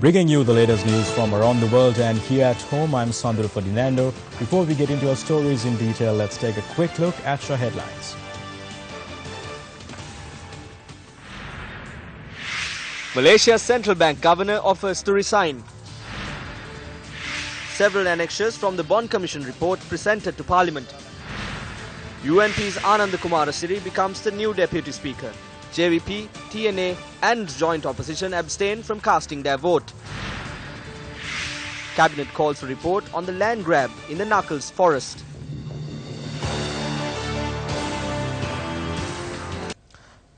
Bringing you the latest news from around the world and here at home, I'm Sandro Ferdinando. Before we get into our stories in detail, let's take a quick look at your headlines. Malaysia's central bank governor offers to resign. Several annexures from the Bond Commission report presented to Parliament. UNP's Ananda Kumarasiri becomes the new deputy speaker. JVP, TNA and joint opposition abstain from casting their vote. Cabinet calls for report on the land grab in the Knuckles forest.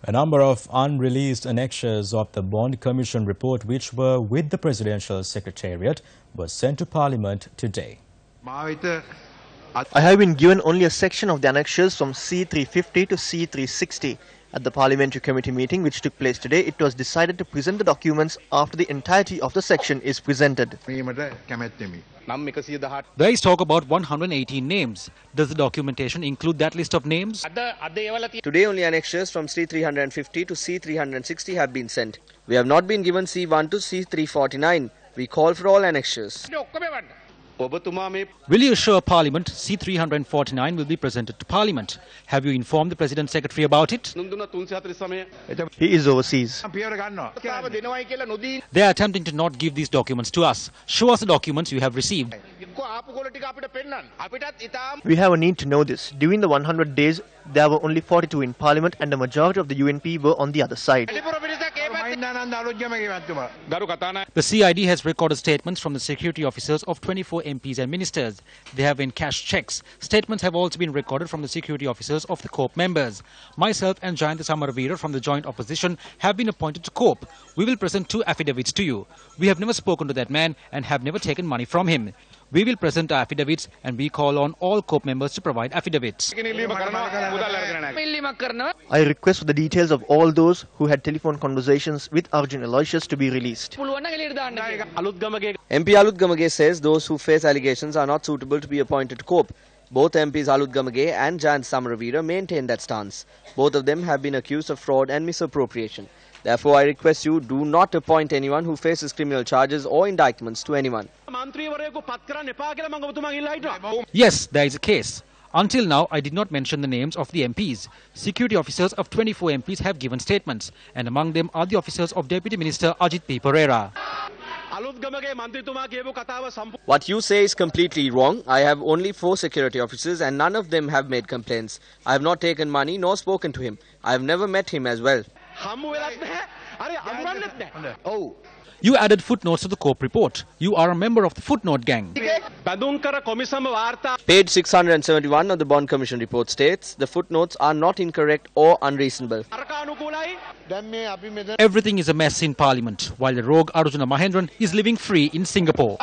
A number of unreleased annexures of the Bond Commission report, which were with the Presidential Secretariat, were sent to Parliament today. I have been given only a section of the annexures from C350 to C360. At the Parliamentary Committee meeting which took place today, it was decided to present the documents after the entirety of the section is presented. There is talk about 118 names. Does the documentation include that list of names? Today only annexures from C350 to C360 have been sent. We have not been given C1 to C349. We call for all annexures. Will you assure Parliament C349 will be presented to Parliament? Have you informed the President Secretary about it? He is overseas. They are attempting to not give these documents to us. Show us the documents you have received. We have a need to know this. During the 100 days, there were only 42 in Parliament and the majority of the UNP were on the other side. The CID has recorded statements from the security officers of 24 MPs and ministers. They have encashed checks. Statements have also been recorded from the security officers of the COPE members. Myself and Jayantha Samaravira from the joint opposition have been appointed to COPE. We will present 2 affidavits to you. We have never spoken to that man and have never taken money from him. We will present our affidavits and we call on all COPE members to provide affidavits. I request for the details of all those who had telephone conversations with Arjun Aloysius to be released. MP Alut Gamage says those who face allegations are not suitable to be appointed to COPE. Both MPs Alut Gamage and Jayantha Samaravira maintain that stance. Both of them have been accused of fraud and misappropriation. Therefore, I request you do not appoint anyone who faces criminal charges or indictments to anyone. Yes, there is a case. Until now, I did not mention the names of the MPs. Security officers of 24 MPs have given statements, and among them are the officers of Deputy Minister Ajit P. Pereira. What you say is completely wrong. I have only 4 security officers and none of them have made complaints. I have not taken money nor spoken to him. I have never met him as well. You added footnotes to the COPE report. You are a member of the footnote gang. Page 671 of the Bond Commission report states the footnotes are not incorrect or unreasonable. Everything is a mess in Parliament, while the rogue Arjuna Mahendran is living free in Singapore.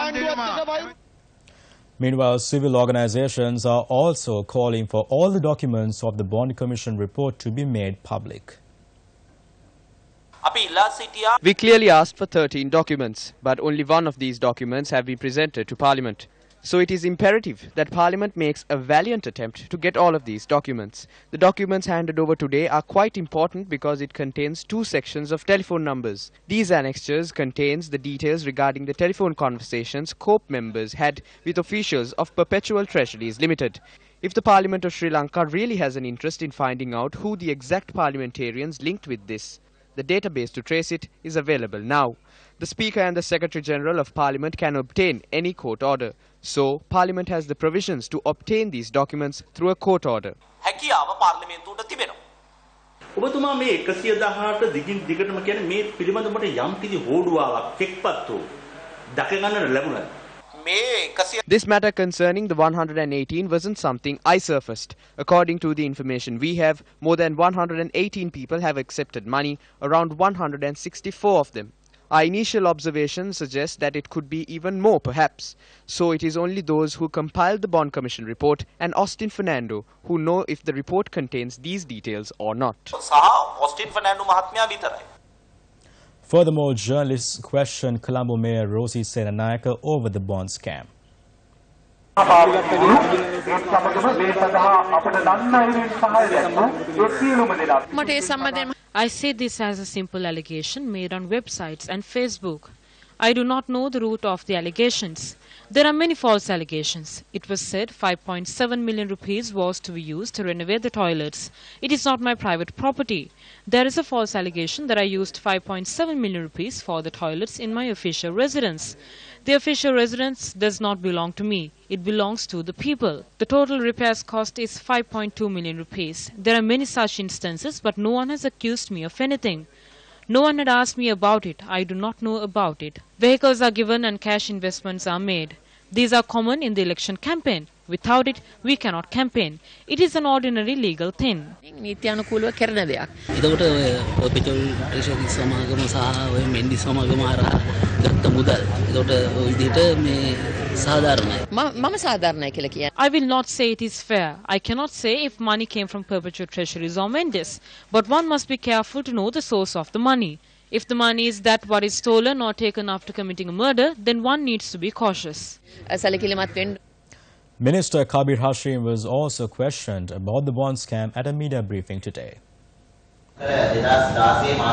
Meanwhile, civil organizations are also calling for all the documents of the Bond Commission report to be made public. We clearly asked for 13 documents, but only one of these documents have been presented to Parliament. So it is imperative that Parliament makes a valiant attempt to get all of these documents. The documents handed over today are quite important because it contains 2 sections of telephone numbers. These annexures contains the details regarding the telephone conversations COPE members had with officials of Perpetual Treasuries Limited. If the Parliament of Sri Lanka really has an interest in finding out who the exact parliamentarians linked with this, the database to trace it is available now. The Speaker and the Secretary General of Parliament can obtain any court order. So, Parliament has the provisions to obtain these documents through a court order. This matter concerning the 118 wasn't something I surfaced. According to the information we have, more than 118 people have accepted money, around 164 of them. Our initial observations suggest that it could be even more perhaps. So it is only those who compiled the Bond Commission report and Austin Fernando who know if the report contains these details or not. Furthermore, journalists questioned Colombo Mayor Rosie Senanayake over the bond scam. I see this as a simple allegation made on websites and Facebook. I do not know the root of the allegations. There are many false allegations. It was said 5.7 million rupees was to be used to renovate the toilets. It is not my private property. There is a false allegation that I used 5.7 million rupees for the toilets in my official residence. The official residence does not belong to me. It belongs to the people. The total repairs cost is 5.2 million rupees. There are many such instances, but no one has accused me of anything. No one had asked me about it. I do not know about it. Vehicles are given and cash investments are made. These are common in the election campaign. Without it, we cannot campaign. It is an ordinary legal thing. නීත්‍යානුකූලව කරන දෙයක්. එතකොට ඔය පර්පෙචුවල් treasury සමාගම සහ ඔය මෙන්ඩි සමාගම හරහා ගත්ත මුදල්. එතකොට ඔය විදිහට මේ සාධාරණයි. මම සාධාරණයි කියලා කියන්නේ. I will not say it is fair. I cannot say if money came from perpetual treasuries or Mendes. But one must be careful to know the source of the money. If the money is that what is stolen or taken after committing a murder, then one needs to be cautious. සැලකිලිමත් වෙන්න. Minister Kabir Hashim was also questioned about the bond scam at a media briefing today.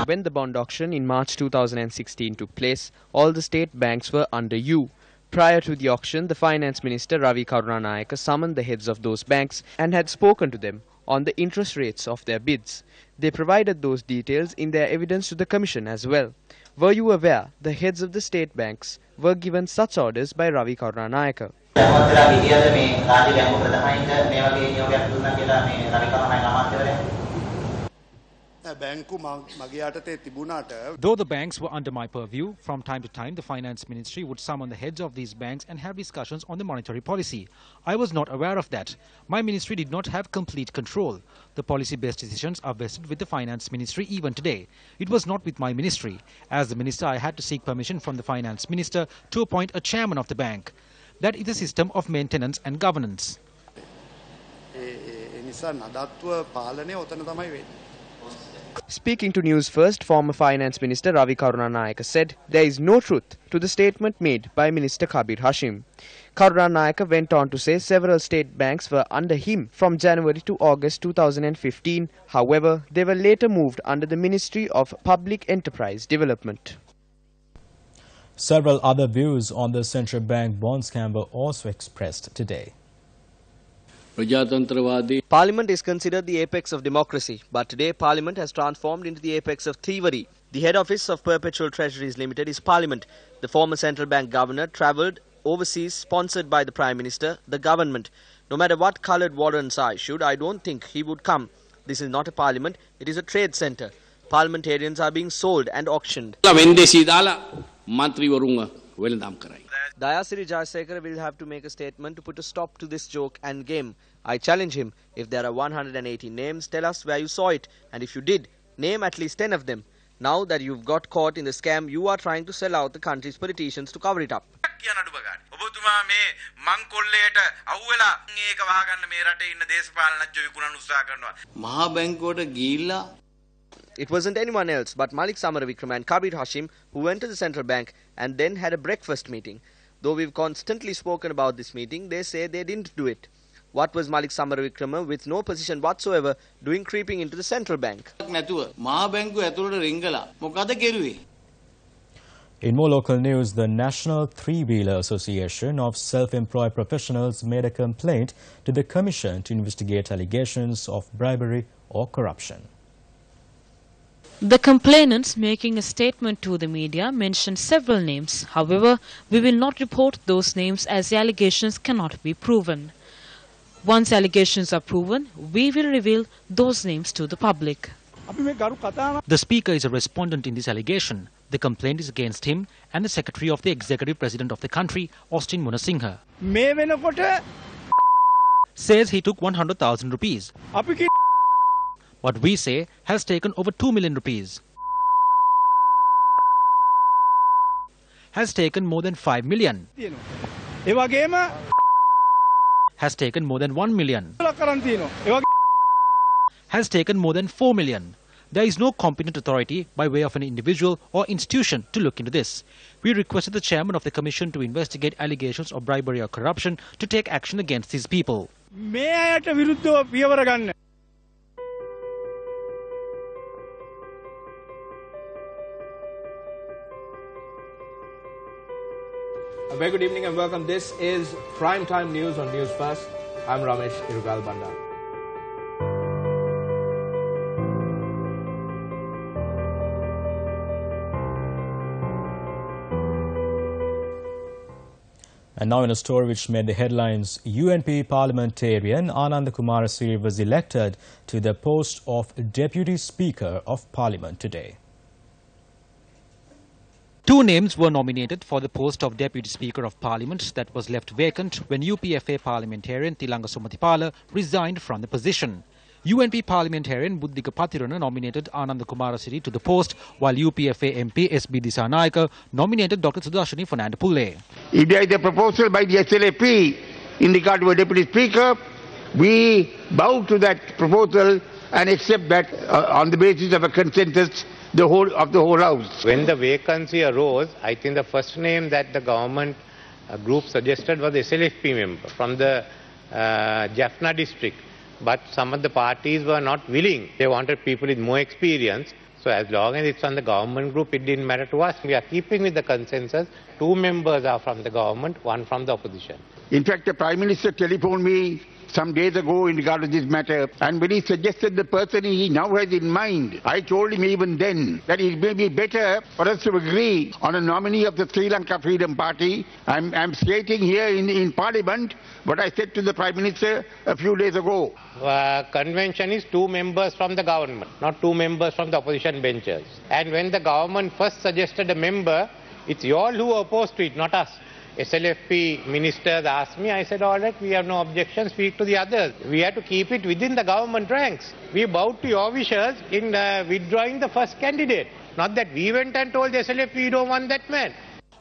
When the bond auction in March 2016 took place, all the state banks were under you. Prior to the auction, the Finance Minister Ravi Karunanayake summoned the heads of those banks and had spoken to them on the interest rates of their bids. They provided those details in their evidence to the Commission as well. Were you aware the heads of the state banks were given such orders by Ravi Karunanayake? Though the banks were under my purview, from time to time the Finance Ministry would summon the heads of these banks and have discussions on the monetary policy. I was not aware of that. My ministry did not have complete control. The policy-based decisions are vested with the Finance Ministry even today. It was not with my ministry. As the minister, I had to seek permission from the Finance Minister to appoint a chairman of the bank. That is a system of maintenance and governance. Speaking to News First, former Finance Minister Ravi Karunanayake said there is no truth to the statement made by Minister Kabir Hashim. Karunanayake went on to say several state banks were under him from January to August 2015. However, they were later moved under the Ministry of Public Enterprise Development. Several other views on the central bank bond scam were also expressed today. Parliament is considered the apex of democracy, but today Parliament has transformed into the apex of thievery. The head office of Perpetual Treasuries Limited is Parliament. The former central bank governor travelled overseas sponsored by the Prime Minister, the government. No matter what coloured warrants are issued, I don't think he would come. This is not a parliament, it is a trade centre. Parliamentarians are being sold and auctioned. Dayasiri Jayasekara will have to make a statement to put a stop to this joke and game. I challenge him, if there are 180 names, tell us where you saw it, and if you did, name at least 10 of them. Now that you've got caught in the scam, you are trying to sell out the country's politicians to cover it up. It wasn't anyone else but Malik Samaravikram and Kabir Hashim who went to the central bank and then had a breakfast meeting. Though we've constantly spoken about this meeting, they say they didn't do it. What was Malik Samaravikrama, with no position whatsoever, doing creeping into the central bank? In more local news, the National Three-Wheeler Association of Self-Employed Professionals made a complaint to the Commission to investigate allegations of bribery or corruption. The complainants, making a statement to the media, mentioned several names. However, we will not report those names as the allegations cannot be proven. Once allegations are proven, we will reveal those names to the public. The Speaker is a respondent in this allegation. The complaint is against him and the Secretary of the Executive President of the country, Austin Munasinghe. Says he took 100,000 rupees. What we say has taken over 2 million rupees. Has taken more than 5 million. Has taken more than 1 million. Has taken more than 4 million. There is no competent authority by way of an individual or institution to look into this. We requested the chairman of the commission to investigate allegations of bribery or corruption to take action against these people. A very good evening and welcome. This is Primetime News on News First. I'm Ramesh Irugal Bandar. And now in a story which made the headlines, UNP parliamentarian Ananda Kumarasiri was elected to the post of Deputy Speaker of Parliament today. Two names were nominated for the post of Deputy Speaker of Parliament that was left vacant when UPFA parliamentarian Tilanga Sumathipala resigned from the position. UNP parliamentarian Buddhika Pathirana nominated Ananda Kumarasiri to the post, while UPFA MP SB Dissanayaka nominated Dr. Sudashini Fernandapulle. If there is a proposal by the SLAP in regard to a Deputy Speaker, we bow to that proposal and accept that on the basis of a consensus the whole House. When the vacancy arose, I think the first name that the government group suggested was the SLFP member from the Jaffna district. But some of the parties were not willing. They wanted people with more experience. So as long as it's on the government group, it didn't matter to us. We are keeping with the consensus. 2 members are from the government, 1 from the opposition. In fact, the Prime Minister telephoned me some days ago in regard to this matter, and when he suggested the person he now has in mind, I told him even then that it may be better for us to agree on a nominee of the Sri Lanka Freedom Party. I'm stating here in Parliament what I said to the Prime Minister a few days ago. Convention is 2 members from the government, not 2 members from the opposition benches. And when the government first suggested a member, it's you all who are opposed to it, not us. SLFP ministers asked me, I said, all right, we have no objection, speak to the others. We have to keep it within the government ranks. We bowed to your wishes in withdrawing the first candidate. Not that we went and told the SLFP, we don't want that man.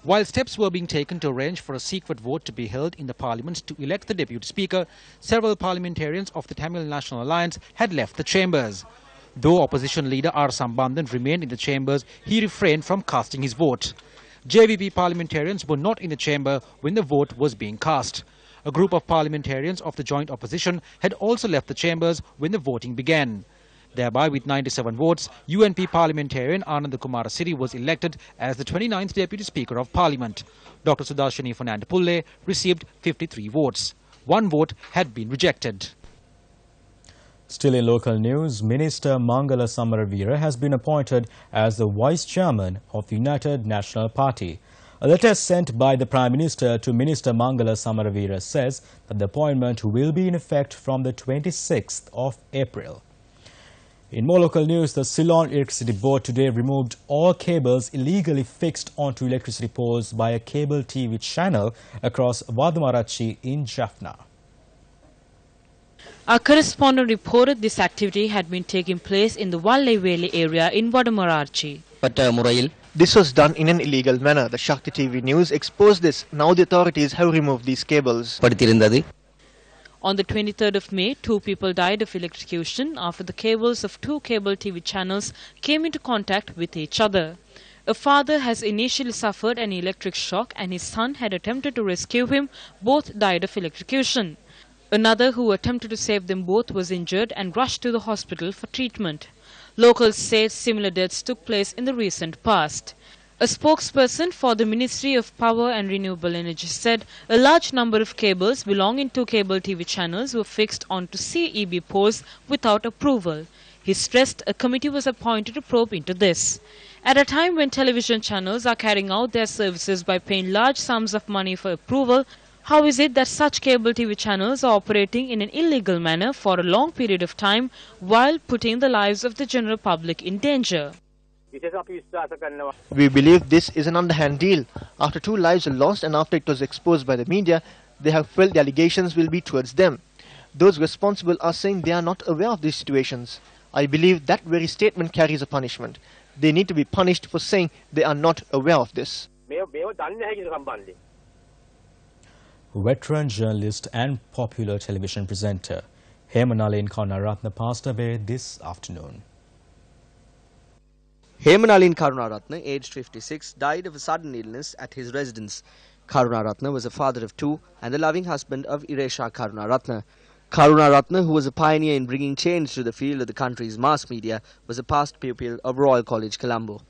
While steps were being taken to arrange for a secret vote to be held in the Parliament to elect the Deputy Speaker, several parliamentarians of the Tamil National Alliance had left the chambers. Though opposition leader R. Sambandhan remained in the chambers, he refrained from casting his vote. JVP parliamentarians were not in the chamber when the vote was being cast. A group of parliamentarians of the joint opposition had also left the chambers when the voting began. Thereby, with 97 votes, UNP parliamentarian Ananda Kumarasiri was elected as the 29th Deputy Speaker of Parliament. Dr. Sudashini Fernandapulle received 53 votes. 1 vote had been rejected. Still in local news, Minister Mangala Samaravira has been appointed as the Vice Chairman of the United National Party. A letter sent by the Prime Minister to Minister Mangala Samaravira says that the appointment will be in effect from the 26th of April. In more local news, the Ceylon Electricity Board today removed all cables illegally fixed onto electricity poles by a cable TV channel across Vadumarachi in Jaffna. Our correspondent reported this activity had been taking place in the Valley Valley area in Vadumarachi. This was done in an illegal manner. The Shakti TV News exposed this. Now the authorities have removed these cables. On the 23rd of May, 2 people died of electrocution after the cables of 2 cable TV channels came into contact with each other. A father has initially suffered an electric shock and his son had attempted to rescue him. Both died of electrocution. Another who attempted to save them both was injured and rushed to the hospital for treatment. Locals say similar deaths took place in the recent past. A spokesperson for the Ministry of Power and Renewable Energy said a large number of cables belonging to cable TV channels were fixed onto CEB poles without approval. He stressed a committee was appointed to probe into this. At a time when television channels are carrying out their services by paying large sums of money for approval, how is it that such cable TV channels are operating in an illegal manner for a long period of time while putting the lives of the general public in danger? We believe this is an underhand deal. After 2 lives were lost and after it was exposed by the media, they have felt the allegations will be towards them. Those responsible are saying they are not aware of these situations. I believe that very statement carries a punishment. They need to be punished for saying they are not aware of this. Veteran journalist and popular television presenter Hemanalin Karunaratne passed away this afternoon. Hemanalin Karunaratne, aged 56, died of a sudden illness at his residence. Karunaratne was a father of 2 and the loving husband of Iresha Karunaratne. Karunaratne, who was a pioneer in bringing change to the field of the country's mass media, was a past pupil of Royal College, Colombo.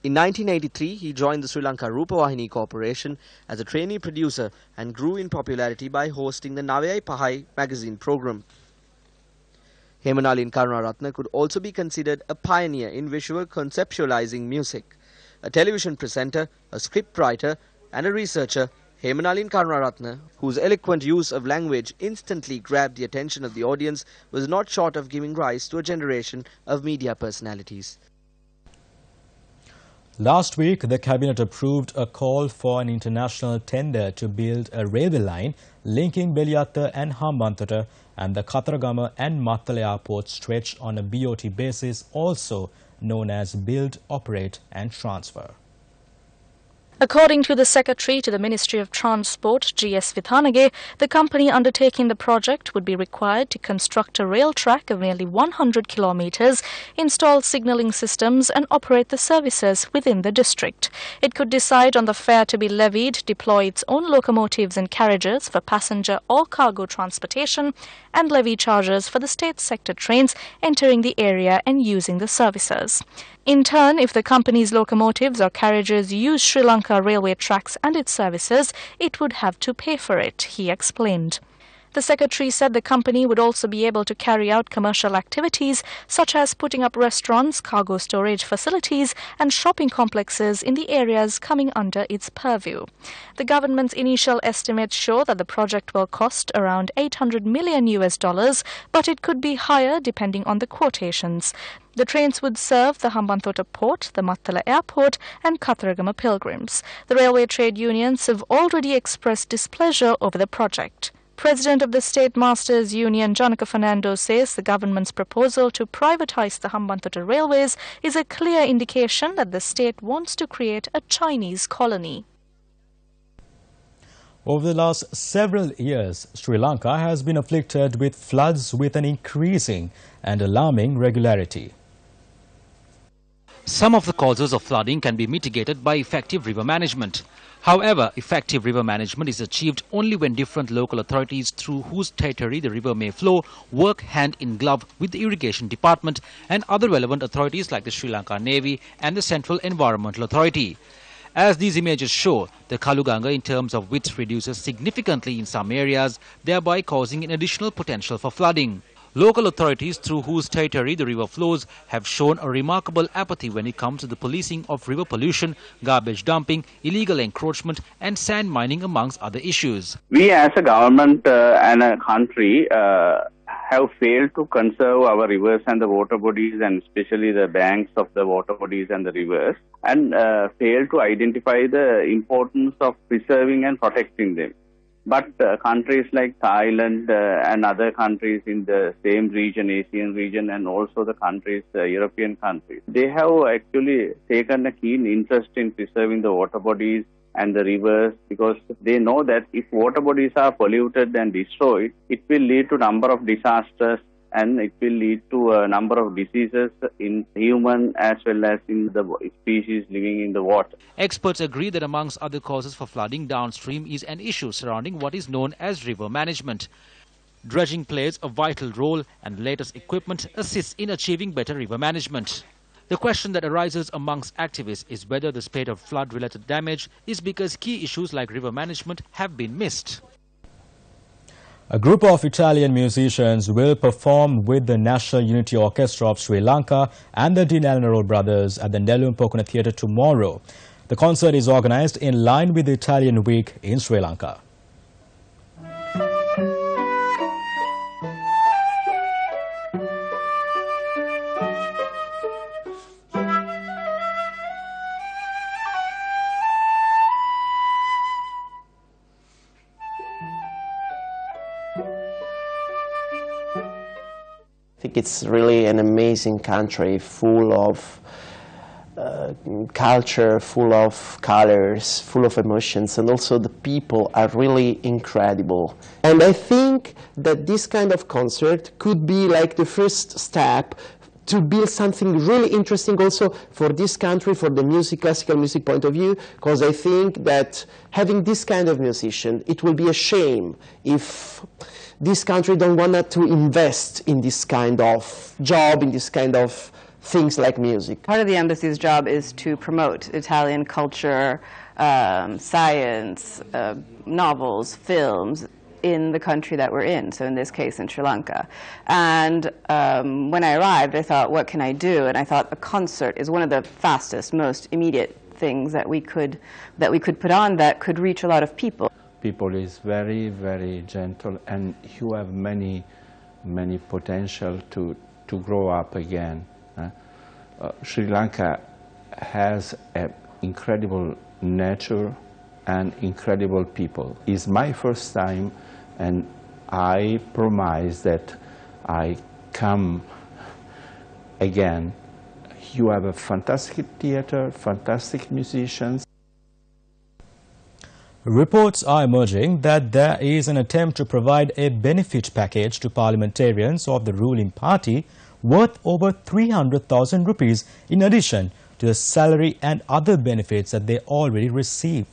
In 1983, he joined the Sri Lanka Rupavahini Corporation as a trainee producer and grew in popularity by hosting the Navayai Pahai magazine program. Hemanalin Karunaratne could also be considered a pioneer in visual conceptualizing music. A television presenter, a scriptwriter and a researcher, Hemanalin Karunaratne, whose eloquent use of language instantly grabbed the attention of the audience, was not short of giving rise to a generation of media personalities. Last week, the Cabinet approved a call for an international tender to build a railway line linking Beliyatta and Hambantota and the Kataragama and Mattala airport stretch on a BOT basis, also known as Build, Operate and Transfer. According to the Secretary to the Ministry of Transport, G.S. Vithanage, the company undertaking the project would be required to construct a rail track of nearly 100 kilometers, install signalling systems and operate the services within the district. It could decide on the fare to be levied, deploy its own locomotives and carriages for passenger or cargo transportation, and levy charges for the state sector trains entering the area and using the services. In turn, if the company's locomotives or carriages use Sri Lanka railway tracks and its services, it would have to pay for it, he explained. The Secretary said the company would also be able to carry out commercial activities such as putting up restaurants, cargo storage facilities and shopping complexes in the areas coming under its purview. The government's initial estimates show that the project will cost around $800 million, but it could be higher depending on the quotations. The trains would serve the Hambantota port, the Mattala airport and Kataragama pilgrims. The railway trade unions have already expressed displeasure over the project. President of the State Masters Union, Janaka Fernando, says the government's proposal to privatize the Hambantota railways is a clear indication that the state wants to create a Chinese colony. Over the last several years, Sri Lanka has been afflicted with floods with an increasing and alarming regularity. Some of the causes of flooding can be mitigated by effective river management. However, effective river management is achieved only when different local authorities through whose territory the river may flow work hand in glove with the irrigation department and other relevant authorities like the Sri Lanka Navy and the Central Environmental Authority. As these images show, the Kaluganga in terms of width reduces significantly in some areas, thereby causing an additional potential for flooding. Local authorities through whose territory the river flows have shown a remarkable apathy when it comes to the policing of river pollution, garbage dumping, illegal encroachment and sand mining amongst other issues. We as a government and a country have failed to conserve our rivers and the water bodies, and especially the banks of the water bodies and the rivers, and failed to identify the importance of preserving and protecting them. But countries like Thailand and other countries in the same region, Asian region, and also the countries, European countries, they have actually taken a keen interest in preserving the water bodies and the rivers, because they know that if water bodies are polluted and destroyed, it will lead to a number of disasters and it will lead to a number of diseases in human as well as in the species living in the water. Experts agree that amongst other causes for flooding downstream is an issue surrounding what is known as river management. Dredging plays a vital role and latest equipment assists in achieving better river management. The question that arises amongst activists is whether the spate of flood-related damage is because key issues like river management have been missed. A group of Italian musicians will perform with the National Unity Orchestra of Sri Lanka and the Dean Elenoro Brothers at the Nelum Pokuna Theatre tomorrow. The concert is organized in line with the Italian Week in Sri Lanka. I think it's really an amazing country, full of culture, full of colors, full of emotions, and also the people are really incredible. And I think that this kind of concert could be like the first step to build something really interesting also for this country, for the music, classical music point of view, because I think that having this kind of musician, it will be a shame if this country don't want to invest in this kind of job, in this kind of things like music. Part of the embassy's job is to promote Italian culture, science, novels, films in the country that we're in, so in this case in Sri Lanka. And when I arrived, I thought, what can I do? And I thought a concert is one of the fastest, most immediate things that we could put on that could reach a lot of people. People is very, very gentle, and you have many potential to grow up again. Sri Lanka has an incredible nature and incredible people. It's my first time, and I promise that I come again. You have a fantastic theater, fantastic musicians. Reports are emerging that there is an attempt to provide a benefit package to parliamentarians of the ruling party worth over 300,000 rupees in addition to the salary and other benefits that they already receive.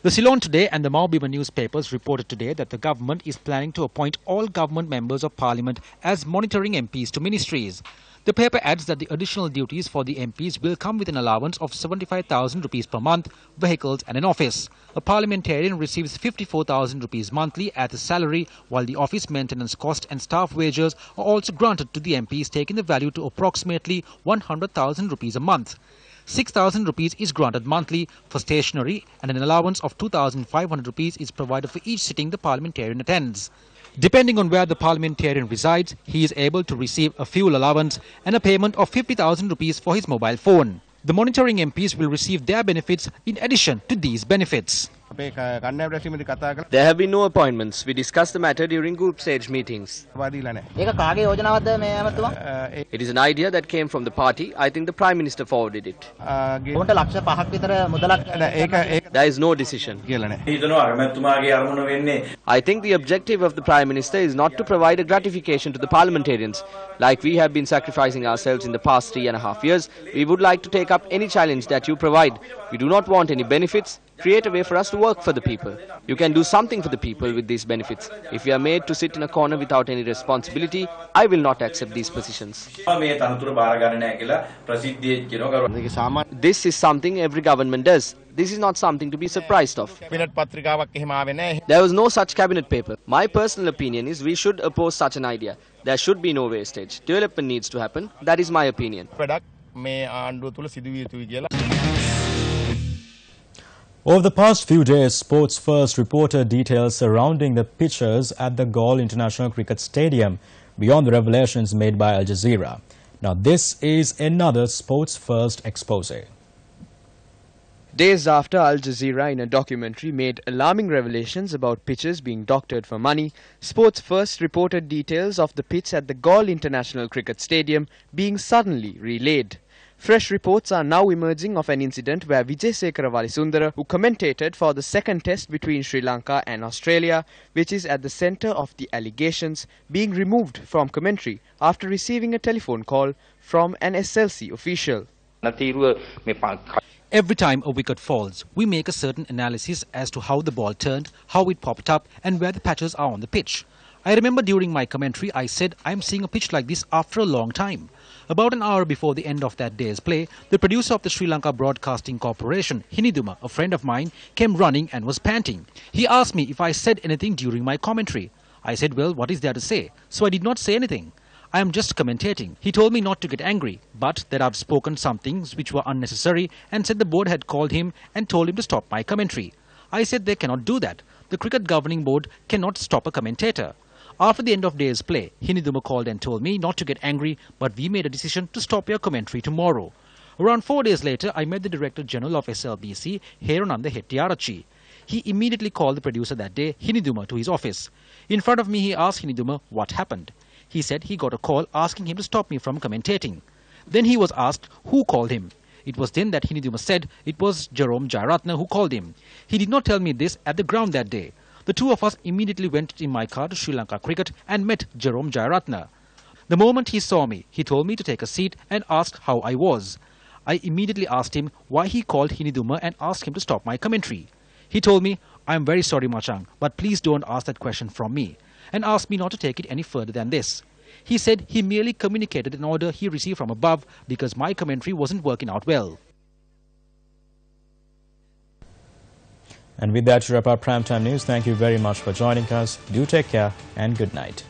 The Ceylon Today and the Maubima newspapers reported today that the government is planning to appoint all government members of parliament as monitoring MPs to ministries. The paper adds that the additional duties for the MPs will come with an allowance of 75,000 rupees per month, vehicles and an office. A parliamentarian receives 54,000 rupees monthly as a salary, while the office maintenance cost and staff wages are also granted to the MPs, taking the value to approximately 100,000 rupees a month. 6,000 rupees is granted monthly for stationery, and an allowance of 2,500 rupees is provided for each sitting the parliamentarian attends. Depending on where the parliamentarian resides, he is able to receive a fuel allowance and a payment of 50,000 rupees for his mobile phone. The monitoring MPs will receive their benefits in addition to these benefits. There have been no appointments. We discussed the matter during group stage meetings. It is an idea that came from the party. I think the Prime Minister forwarded it. There is no decision. I think the objective of the Prime Minister is not to provide a gratification to the parliamentarians. Like we have been sacrificing ourselves in the past 3.5 years, we would like to take up any challenge that you provide. We do not want any benefits. Create a way for us to work for the people. You can do something for the people with these benefits. If we are made to sit in a corner without any responsibility, I will not accept these positions. This is something every government does. This is not something to be surprised of. There was no such cabinet paper. My personal opinion is we should oppose such an idea. There should be no wastage. Development needs to happen. That is my opinion. Over the past few days, Sports First reported details surrounding the pitches at the Galle International Cricket Stadium beyond the revelations made by Al Jazeera. Now this is another Sports First expose. Days after Al Jazeera in a documentary made alarming revelations about pitches being doctored for money, Sports First reported details of the pitch at the Galle International Cricket Stadium being suddenly relaid. Fresh reports are now emerging of an incident where Wijesekara Walisundara, who commentated for the second test between Sri Lanka and Australia, which is at the centre of the allegations, being removed from commentary after receiving a telephone call from an SLC official. Every time a wicket falls, we make a certain analysis as to how the ball turned, how it popped up and where the patches are on the pitch. I remember during my commentary I said I am seeing a pitch like this after a long time. About an hour before the end of that day's play, the producer of the Sri Lanka Broadcasting Corporation, Hiniduma, a friend of mine, came running and was panting. He asked me if I said anything during my commentary. I said, well, what is there to say? So I did not say anything. I am just commentating. He told me not to get angry, but that I've spoken some things which were unnecessary and said the board had called him and told him to stop my commentary. I said they cannot do that. The Cricket Governing Board cannot stop a commentator. After the end of day's play, Hiniduma called and told me not to get angry, but we made a decision to stop your commentary tomorrow. Around 4 days later, I met the Director General of SLBC, Herunanda Hettiarachi. He immediately called the producer that day, Hiniduma, to his office. In front of me, he asked Hiniduma what happened. He said he got a call asking him to stop me from commentating. Then he was asked who called him. It was then that Hiniduma said it was Jerome Jayaratne who called him. He did not tell me this at the ground that day. The two of us immediately went in my car to Sri Lanka Cricket and met Jerome Jayaratne. The moment he saw me, he told me to take a seat and asked how I was. I immediately asked him why he called Hiniduma and asked him to stop my commentary. He told me, I am very sorry Machang, but please don't ask that question from me, and asked me not to take it any further than this. He said he merely communicated an order he received from above because my commentary wasn't working out well. And with that, we wrap up Primetime News. Thank you very much for joining us. Do take care and good night.